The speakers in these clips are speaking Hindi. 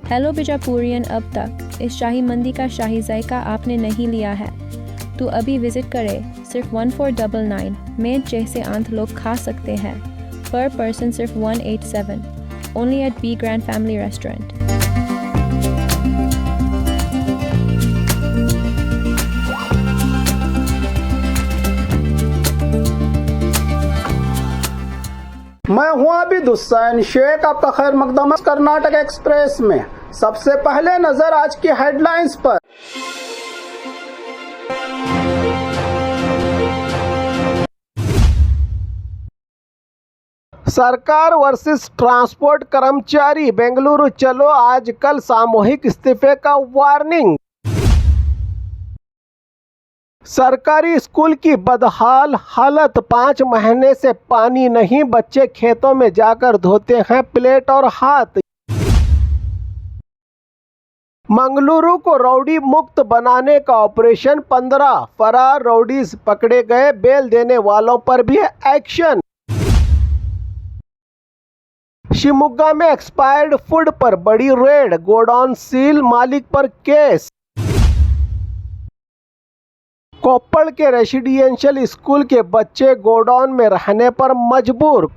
हेलो बिजापुरियन, अब तक इस शाही मंदी का शाही जायका आपने नहीं लिया है तो अभी विजिट करें। सिर्फ 1499 में जैसे आंत लोग खा सकते हैं। पर पर्सन सिर्फ 187। Only at B grand family restaurant. मैं हूं आबिद हुसैन शेख, आपका खैर मकदम कर्नाटक एक्सप्रेस में। सबसे पहले नजर आज की हेडलाइंस पर। सरकार वर्सेस ट्रांसपोर्ट कर्मचारी, बेंगलुरु चलो आज कल सामूहिक इस्तीफे का वार्निंग। सरकारी स्कूल की बदहाल हालत, 5 महीने से पानी नहीं, बच्चे खेतों में जाकर धोते हैं प्लेट और हाथ। मंगलुरु को रौडी मुक्त बनाने का ऑपरेशन, 15 फरार रौडीज पकड़े गए, बेल देने वालों पर भी एक्शन। शिमोगा में एक्सपायर्ड फूड पर बड़ी रेड, गोडाउन सील, मालिक पर केस। कोप्पल के रेसिडेंशियल स्कूल के बच्चे गोडाउन में रहने पर मजबूर।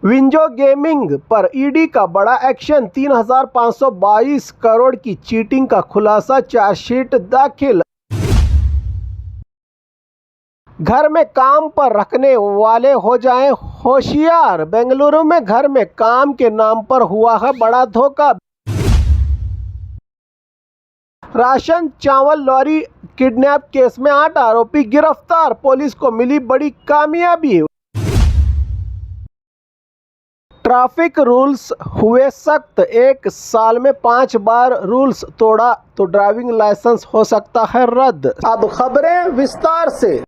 विंजो गेमिंग पर ईडी का बड़ा एक्शन, 3,522 करोड़ की चीटिंग का खुलासा, चार्जशीट दाखिल। घर में काम पर रखने वाले हो जाएं होशियार, बेंगलुरु में घर में काम के नाम पर हुआ है बड़ा धोखा। राशन चावल लॉरी किडनैप केस में 8 आरोपी गिरफ्तार, पुलिस को मिली बड़ी कामयाबी। ट्रैफिक रूल्स हुए सख्त, 1 साल में 5 बार रूल्स तोड़ा तो ड्राइविंग लाइसेंस हो सकता है रद्द। अब खबरें विस्तार से।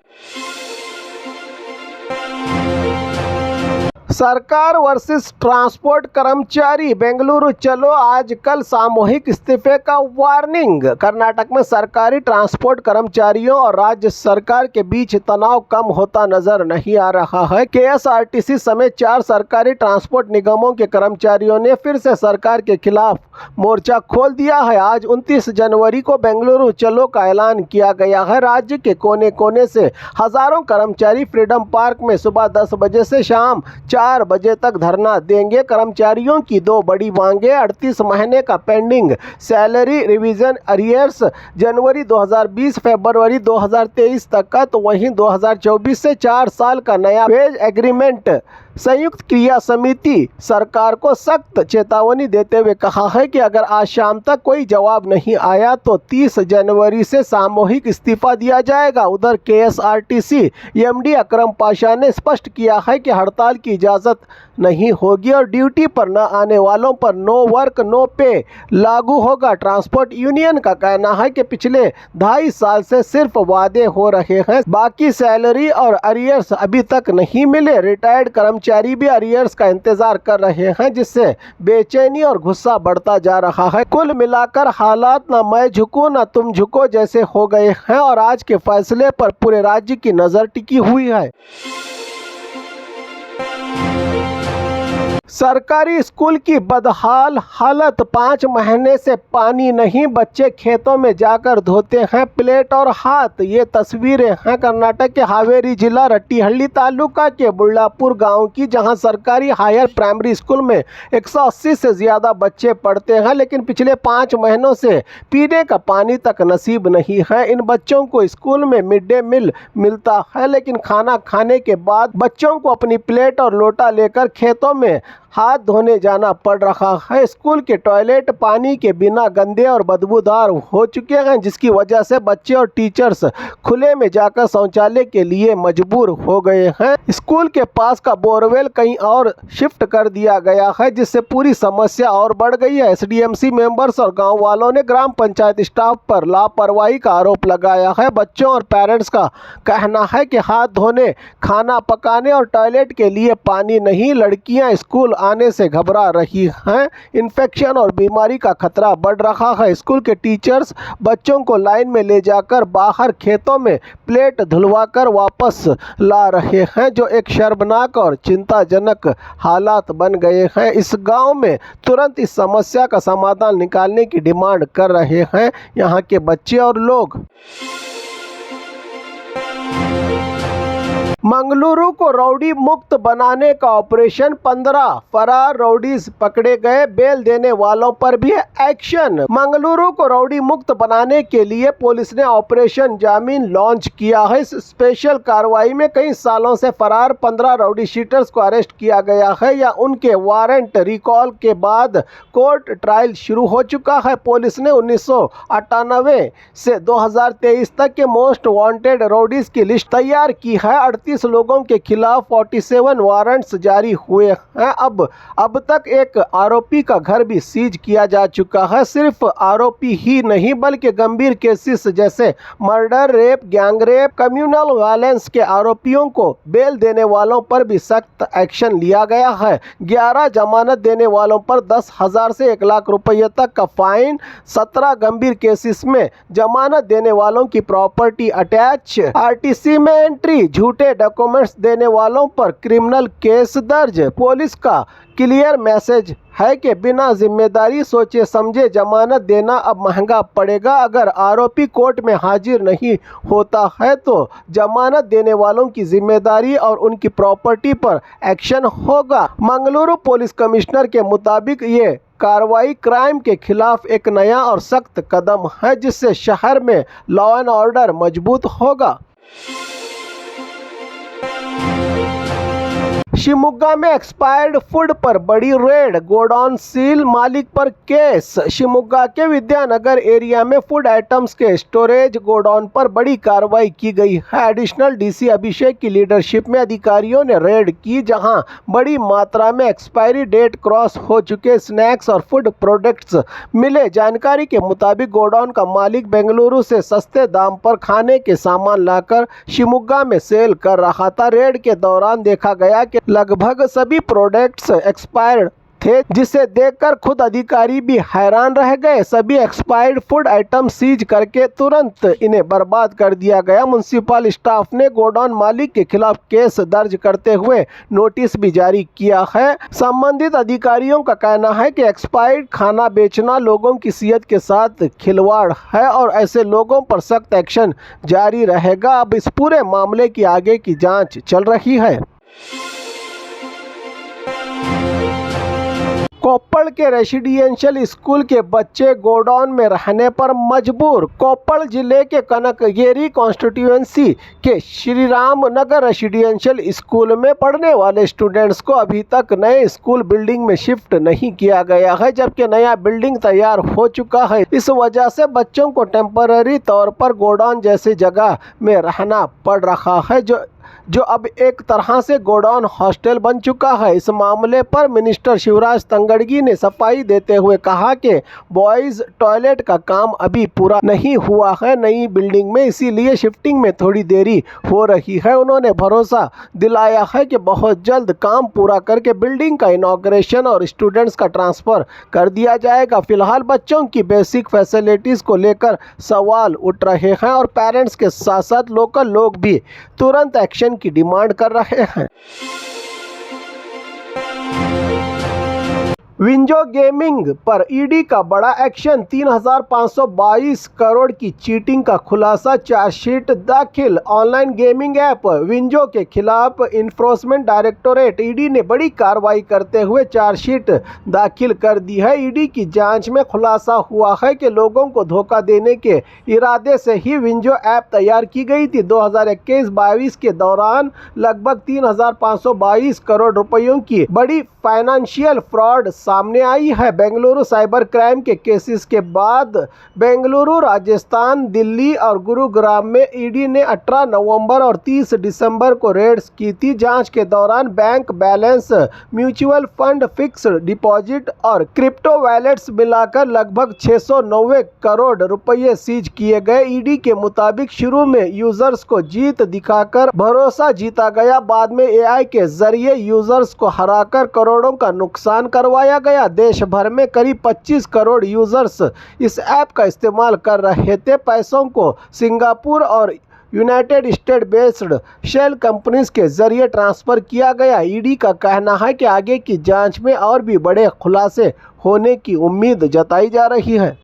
सरकार वर्सेस ट्रांसपोर्ट कर्मचारी, बेंगलुरु चलो आज कल सामूहिक इस्तीफे का वार्निंग। कर्नाटक में सरकारी ट्रांसपोर्ट कर्मचारियों और राज्य सरकार के बीच तनाव कम होता नजर नहीं आ रहा है। केएसआरटीसी समेत 4 सरकारी ट्रांसपोर्ट निगमों के कर्मचारियों ने फिर से सरकार के खिलाफ मोर्चा खोल दिया है। आज 29 जनवरी को बेंगलुरु चलो का ऐलान किया गया है। राज्य के कोने कोने से हजारों कर्मचारी फ्रीडम पार्क में सुबह 10 बजे से शाम 4 बजे तक धरना देंगे। कर्मचारियों की 2 बड़ी मांगे, 38 महीने का पेंडिंग सैलरी रिवीजन अरियर्स जनवरी 2020 फरवरी 2023 तक का, तो वहीं 2024 से 4 साल का नया वेज एग्रीमेंट। संयुक्त क्रिया समिति सरकार को सख्त चेतावनी देते हुए कहा है कि अगर आज शाम तक कोई जवाब नहीं आया तो 30 जनवरी से सामूहिक इस्तीफा दिया जाएगा। उधर केएसआरटीसी एमडी अकरम पाशा ने स्पष्ट किया है कि हड़ताल की इजाज़त नहीं होगी और ड्यूटी पर न आने वालों पर नो वर्क नो पे लागू होगा। ट्रांसपोर्ट यूनियन का कहना है कि पिछले 2.5 साल से सिर्फ वादे हो रहे हैं, बाकी सैलरी और अरियर्स अभी तक नहीं मिले। रिटायर्ड कर्मचारी भी अरियर्स का इंतजार कर रहे हैं, जिससे बेचैनी और गुस्सा बढ़ता जा रहा है। कुल मिलाकर हालात न मैं झुकूं न तुम झुको जैसे हो गए हैं और आज के फैसले पर पूरे राज्य की नजर टिकी हुई है। सरकारी स्कूल की बदहाल हालत, 5 महीने से पानी नहीं, बच्चे खेतों में जाकर धोते हैं प्लेट और हाथ। ये तस्वीरें हैं कर्नाटक के हावेरी जिला रट्टीहल्ली तालुका के बुल्लापुर गांव की, जहां सरकारी हायर प्राइमरी स्कूल में 180 से ज़्यादा बच्चे पढ़ते हैं, लेकिन पिछले 5 महीनों से पीने का पानी तक नसीब नहीं है। इन बच्चों को स्कूल में मिड डे मील मिलता है, लेकिन खाना खाने के बाद बच्चों को अपनी प्लेट और लोटा लेकर खेतों में हाथ धोने जाना पड़ रहा है। स्कूल के टॉयलेट पानी के बिना गंदे और बदबूदार हो चुके हैं, जिसकी वजह से बच्चे और टीचर्स खुले में जाकर शौचालय के लिए मजबूर हो गए हैं। स्कूल के पास का बोरवेल कहीं और शिफ्ट कर दिया गया है, जिससे पूरी समस्या और बढ़ गई है। एसडीएमसी मेंबर्स और गांव वालों ने ग्राम पंचायत स्टाफ पर लापरवाही का आरोप लगाया है। बच्चों और पेरेंट्स का कहना है कि हाथ धोने, खाना पकाने और टॉयलेट के लिए पानी नहीं। लड़कियां स्कूल आने से घबरा रही हैं। इन्फेक्शन और बीमारी का खतरा बढ़ रहा है। स्कूल के टीचर्स बच्चों को लाइन में ले जाकर बाहर खेतों में प्लेट धुलवाकर वापस ला रहे हैं, जो एक शर्मनाक और चिंताजनक हालात बन गए हैं। इस गांव में तुरंत इस समस्या का समाधान निकालने की डिमांड कर रहे हैं यहाँ के बच्चे और लोग। मंगलुरु को रौडी मुक्त बनाने का ऑपरेशन, 15 फरार रौडीज पकड़े गए, बेल देने वालों पर भी एक्शन। मंगलुरु को रौडी मुक्त बनाने के लिए पुलिस ने ऑपरेशन जामीन लॉन्च किया है। इस स्पेशल कार्रवाई में कई सालों से फरार 15 रौडी शीटर्स को अरेस्ट किया गया है या उनके वारंट रिकॉल के बाद कोर्ट ट्रायल शुरू हो चुका है। पुलिस ने 1998 से 2023 तक के मोस्ट वांटेड रौडीज की लिस्ट तैयार की है। 38 लोगों के खिलाफ 47 वारंट्स जारी हुए हैं। अब तक एक आरोपी का घर भी सीज किया जा चुका है। सिर्फ आरोपी ही नहीं बल्कि गंभीर केसेस जैसे murder, rape, gang rape, communal violence के आरोपियों को बेल देने वालों पर भी सख्त एक्शन लिया गया है। 11 जमानत देने वालों पर 10,000 से 1 लाख रुपये तक का फाइन, 17 गंभीर केसेस में जमानत देने वालों की प्रॉपर्टी अटैच, आरटीसी में एंट्री, झूठे डॉक्यूमेंट्स देने वालों पर क्रिमिनल केस दर्ज। पुलिस का क्लियर मैसेज है कि बिना जिम्मेदारी सोचे समझे जमानत देना अब महंगा पड़ेगा। अगर आरोपी कोर्ट में हाजिर नहीं होता है तो जमानत देने वालों की जिम्मेदारी और उनकी प्रॉपर्टी पर एक्शन होगा। मंगलुरु पुलिस कमिश्नर के मुताबिक ये कार्रवाई क्राइम के खिलाफ एक नया और सख्त कदम है, जिससे शहर में लॉ एंड ऑर्डर मजबूत होगा। शिमोगा में एक्सपायर्ड फूड पर बड़ी रेड, गोडाउन सील, मालिक पर केस। शिमोगा के विद्यानगर एरिया में फूड आइटम्स के स्टोरेज गोडाउन पर बड़ी कार्रवाई की गई है। एडिशनल डीसी अभिषेक की लीडरशिप में अधिकारियों ने रेड की, जहां बड़ी मात्रा में एक्सपायरी डेट क्रॉस हो चुके स्नैक्स और फूड प्रोडक्ट्स मिले। जानकारी के मुताबिक गोडाउन का मालिक बेंगलुरु से सस्ते दाम पर खाने के सामान लाकर शिमोगा में सेल कर रहा था। रेड के दौरान देखा गया कि लगभग सभी प्रोडक्ट्स एक्सपायर्ड थे, जिसे देखकर खुद अधिकारी भी हैरान रह गए। सभी एक्सपायर्ड फूड आइटम सीज करके तुरंत इन्हें बर्बाद कर दिया गया। म्युनिसिपल स्टाफ ने गोडाउन मालिक के खिलाफ केस दर्ज करते हुए नोटिस भी जारी किया है। संबंधित अधिकारियों का कहना है कि एक्सपायर्ड खाना बेचना लोगों की सेहत के साथ खिलवाड़ है और ऐसे लोगों पर सख्त एक्शन जारी रहेगा। अब इस पूरे मामले की आगे की जांच चल रही है। कोप्पड़ के रेसिडेंशियल स्कूल के बच्चे गोडाउन में रहने पर मजबूर। कोप्पड़ जिले के कनकगिरी कॉन्स्टिट्यूएंसी के श्री राम नगर रेसिडेंशियल स्कूल में पढ़ने वाले स्टूडेंट्स को अभी तक नए स्कूल बिल्डिंग में शिफ्ट नहीं किया गया है, जबकि नया बिल्डिंग तैयार हो चुका है। इस वजह से बच्चों को टेम्पररी तौर पर गोडाउन जैसी जगह में रहना पड़ रहा है, जो अब एक तरह से गोडाउन हॉस्टल बन चुका है। इस मामले पर मिनिस्टर शिवराज तंगड़गी ने सफाई देते हुए कहा कि बॉयज़ टॉयलेट का काम अभी पूरा नहीं हुआ है नई बिल्डिंग में, इसीलिए शिफ्टिंग में थोड़ी देरी हो रही है। उन्होंने भरोसा दिलाया है कि बहुत जल्द काम पूरा करके बिल्डिंग का इनॉग्रेशन और स्टूडेंट्स का ट्रांसफ़र कर दिया जाएगा। फिलहाल बच्चों की बेसिक फैसिलिटीज़ को लेकर सवाल उठ रहे हैं और पेरेंट्स के साथ साथ लोकल लोग भी तुरंत एक्शन की डिमांड कर रहे हैं। विंजो गेमिंग पर ईडी का बड़ा एक्शन, 3,522 करोड़ की चीटिंग का खुलासा, चार्जशीट दाखिल। ऑनलाइन गेमिंग ऐप विंजो के खिलाफ इन्फोर्समेंट डायरेक्टोरेट ईडी ने बड़ी कार्रवाई करते हुए चार्जशीट दाखिल कर दी है। ईडी की जांच में खुलासा हुआ है कि लोगों को धोखा देने के इरादे से ही विंजो ऐप तैयार की गई थी। 2021-22 के दौरान लगभग 3,522 करोड़ रुपयों की बड़ी फाइनेंशियल फ्रॉड सामने आई है। बेंगलुरु साइबर क्राइम के केसेस के बाद बेंगलुरु, राजस्थान, दिल्ली और गुरुग्राम में ईडी ने 18 नवंबर और 30 दिसंबर को रेड्स की थी। जांच के दौरान bank balance, mutual fund, fixed deposit और क्रिप्टो वॉलेट्स मिलाकर लगभग 690 करोड़ रुपये सीज किए गए। ईडी के मुताबिक शुरू में यूजर्स को जीत दिखाकर भरोसा जीता गया, बाद में एआई के जरिए यूजर्स को हराकर करोड़ों का नुकसान करवाया गया। देश भर में करीब 25 करोड़ यूजर्स इस ऐप का इस्तेमाल कर रहे थे। पैसों को सिंगापुर और united state based shell companies के जरिए ट्रांसफर किया गया। ईडी का कहना है कि आगे की जांच में और भी बड़े खुलासे होने की उम्मीद जताई जा रही है।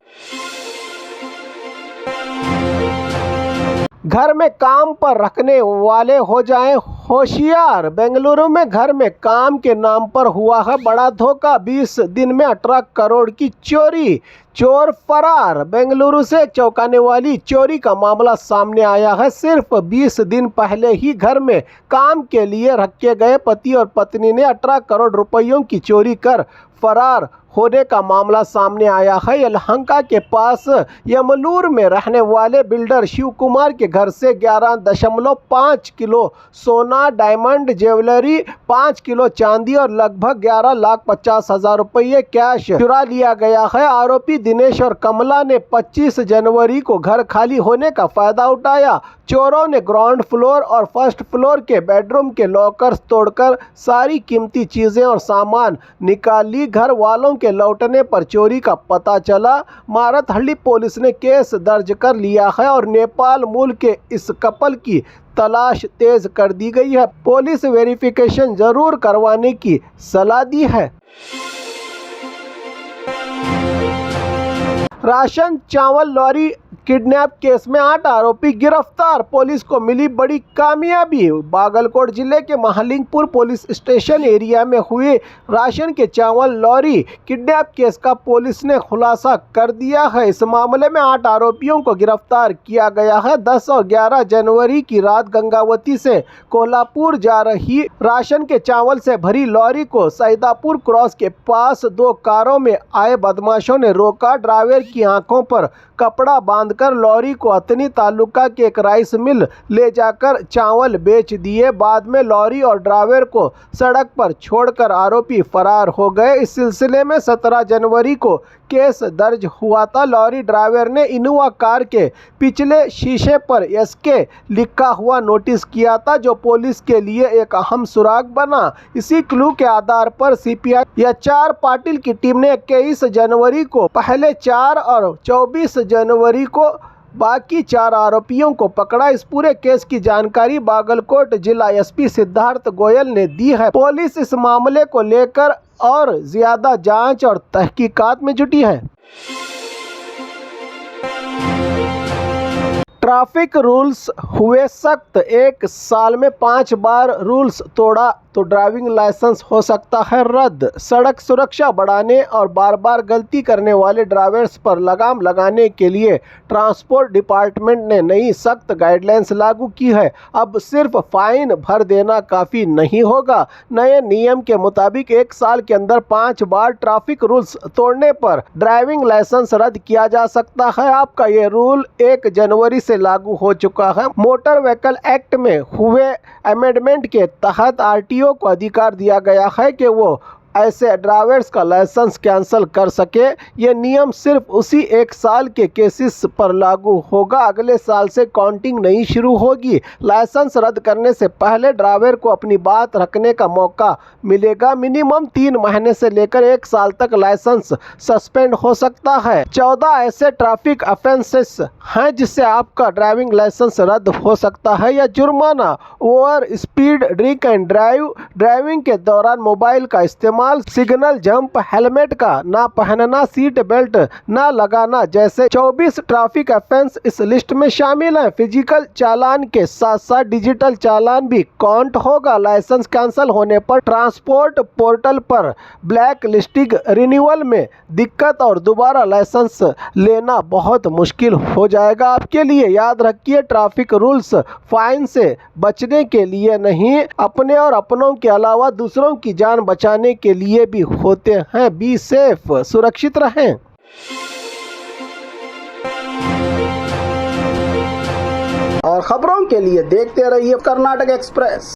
घर में काम पर रखने वाले हो जाएं होशियार। बेंगलुरु में घर में काम के नाम पर हुआ है बड़ा धोखा। 20 दिन में 18 करोड़ की चोरी, चोर फरार। बेंगलुरु से चौंकाने वाली चोरी का मामला सामने आया है। सिर्फ 20 दिन पहले ही घर में काम के लिए रखे गए पति और पत्नी ने 18 करोड़ रुपयों की चोरी कर फरार होने का मामला सामने आया है। यलहंका के पास यमलूर में रहने वाले बिल्डर शिव कुमार के घर से 11.5 किलो सोना, डायमंड ज्वेलरी, 5 किलो चांदी और लगभग 11,50,000 रुपये कैश चुरा लिया गया है। आरोपी दिनेश और कमला ने 25 जनवरी को घर खाली होने का फायदा उठाया। चोरों ने ग्राउंड फ्लोर और फर्स्ट फ्लोर के बेडरूम के लॉकर्स तोड़कर सारी कीमती चीजें और सामान निकाल ली। घर वालों के लौटने पर चोरी का पता चला। मारतहल्ली पुलिस ने केस दर्ज कर लिया है और नेपाल मूल के इस कपल की तलाश तेज कर दी गई है। पुलिस वेरिफिकेशन जरूर करवाने की सलाह दी है। राशन चावल लॉरी किडनैप केस में 8 आरोपी गिरफ्तार। पुलिस को मिली बड़ी कामयाबी। बागलकोट जिले के महालिंगपुर पुलिस स्टेशन एरिया में हुए राशन के चावल लॉरी किडनैप केस का पुलिस ने खुलासा कर दिया है। इस मामले में 8 आरोपियों को गिरफ्तार किया गया है। 10 और 11 जनवरी की रात गंगावती से कोल्हापुर जा रही राशन के चावल से भरी लॉरी को सैदापुर क्रॉस के पास 2 कारों में आए बदमाशों ने रोका। ड्राइवर की आंखों पर कपड़ा बांधकर लॉरी को अतनी तालुका के एक राइस मिल ले जाकर चावल बेच दिए। बाद में लॉरी और ड्राइवर को सड़क पर छोड़कर आरोपी फरार हो गए। इस सिलसिले में 17 जनवरी को केस दर्ज हुआ था। लॉरी ड्राइवर ने इनोवा कार के पिछले शीशे पर एसके लिखा हुआ नोटिस किया था, जो पुलिस के लिए एक अहम सुराग बना। इसी क्लू के आधार पर सीपीआई HR पाटिल की टीम ने 21 जनवरी को पहले 4 और 24 जनवरी को बाकी 4 आरोपियों को पकड़ा। इस पूरे केस की जानकारी बागलकोट जिला SP सिद्धार्थ गोयल ने दी है। पुलिस इस मामले को लेकर और ज्यादा जांच और तहकीकात में जुटी है। ट्रैफिक रूल्स हुए सख्त। 1 साल में 5 बार रूल्स तोड़ा तो ड्राइविंग लाइसेंस हो सकता है रद्द। सड़क सुरक्षा बढ़ाने और बार बार गलती करने वाले ड्राइवर्स पर लगाम लगाने के लिए ट्रांसपोर्ट डिपार्टमेंट ने नई सख्त गाइडलाइंस लागू की है। अब सिर्फ फाइन भर देना काफ़ी नहीं होगा। नए नियम के मुताबिक 1 साल के अंदर 5 बार ट्रैफिक रूल्स तोड़ने पर ड्राइविंग लाइसेंस रद्द किया जा सकता है। आपका ये रूल 1 जनवरी से लागू हो चुका है। मोटर व्हीकल एक्ट में हुए अमेंडमेंट के तहत RTO को अधिकार दिया गया है कि वो ऐसे ड्राइवर्स का लाइसेंस कैंसिल कर सके। ये नियम सिर्फ उसी 1 साल के केसेस पर लागू होगा। अगले साल से काउंटिंग नहीं शुरू होगी। लाइसेंस रद्द करने से पहले ड्राइवर को अपनी बात रखने का मौका मिलेगा। मिनिमम 3 महीने से लेकर 1 साल तक लाइसेंस सस्पेंड हो सकता है। 14 ऐसे ट्रैफिक ऑफेंसेस हैं जिससे आपका ड्राइविंग लाइसेंस रद्द हो सकता है या जुर्माना। Over speed drink and driving के दौरान मोबाइल का इस्तेमाल, सिग्नल जंप, हेलमेट का ना पहनना, सीट बेल्ट ना लगाना जैसे 24 ट्रैफिक ऑफेंस इस लिस्ट में शामिल हैं। फिजिकल चालान के साथ साथ डिजिटल चालान भी काउंट होगा। लाइसेंस कैंसिल होने पर ट्रांसपोर्ट पोर्टल पर ब्लैक लिस्टिंग रिन्यूअल में दिक्कत और दोबारा लाइसेंस लेना बहुत मुश्किल हो जाएगा आपके लिए। याद रखिए, ट्रैफिक रूल्स फाइन से बचने के लिए नहीं, अपने और अपनों के अलावा दूसरों की जान बचाने के के लिए भी होते हैं। बी सेफ, सुरक्षित रहें। और खबरों के लिए देखते रहिए कर्नाटक एक्सप्रेस।